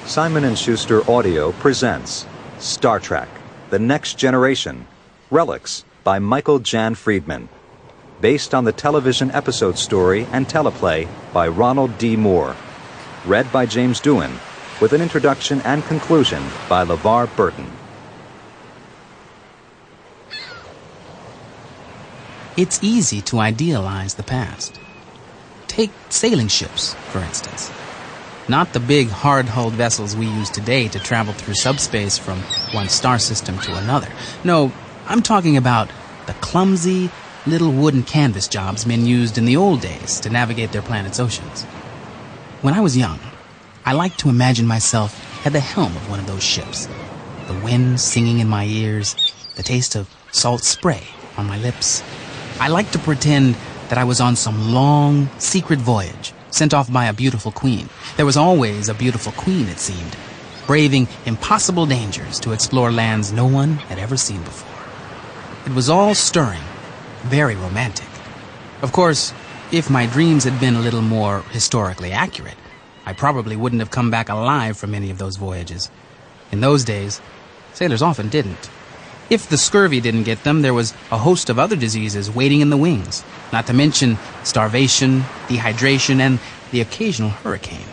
Simon & Schuster Audio presents Star Trek: The Next Generation, Relics by Michael Jan Friedman. Based on the television episode story and teleplay by Ronald D. Moore. Read by James Doohan, with an introduction and conclusion by LeVar Burton. It's easy to idealize the past. Take sailing ships, for instance. Not the big, hard-hulled vessels we use today to travel through subspace from one star system to another. No, I'm talking about the clumsy, little wooden canvas jobs men used in the old days to navigate their planet's oceans. When I was young, I liked to imagine myself at the helm of one of those ships. The wind singing in my ears, the taste of salt spray on my lips. I liked to pretend that I was on some long, secret voyage, sent off by a beautiful queen. There was always a beautiful queen, it seemed, braving impossible dangers to explore lands no one had ever seen before. It was all stirring, very romantic. Of course, if my dreams had been a little more historically accurate, I probably wouldn't have come back alive from any of those voyages. In those days, sailors often didn't. If the scurvy didn't get them, there was a host of other diseases waiting in the wings, not to mention starvation, dehydration, and the occasional hurricane.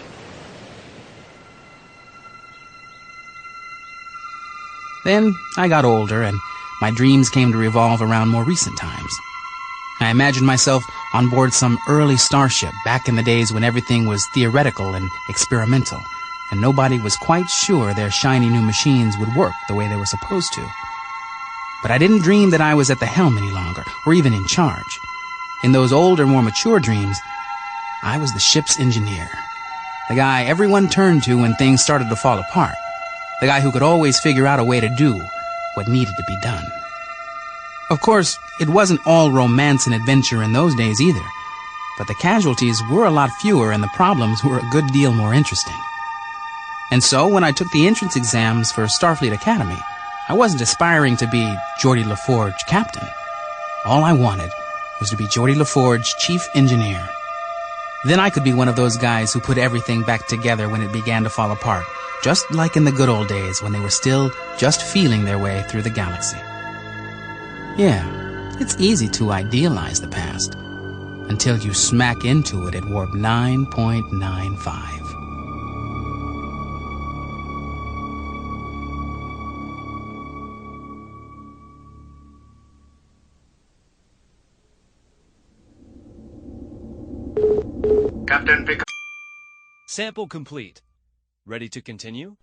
Then I got older, and my dreams came to revolve around more recent times. I imagined myself on board some early starship back in the days when everything was theoretical and experimental, and nobody was quite sure their shiny new machines would work the way they were supposed to. But I didn't dream that I was at the helm any longer, or even in charge. In those older, more mature dreams, I was the ship's engineer. The guy everyone turned to when things started to fall apart. The guy who could always figure out a way to do what needed to be done. Of course, it wasn't all romance and adventure in those days either. But the casualties were a lot fewer and the problems were a good deal more interesting. And so, when I took the entrance exams for Starfleet Academy, I wasn't aspiring to be Geordi La Forge captain. All I wanted was to be Geordi La Forge chief engineer. Then I could be one of those guys who put everything back together when it began to fall apart, just like in the good old days when they were still just feeling their way through the galaxy. Yeah, it's easy to idealize the past until you smack into it at warp 9.95. Captain Picard. Sample complete. Ready to continue?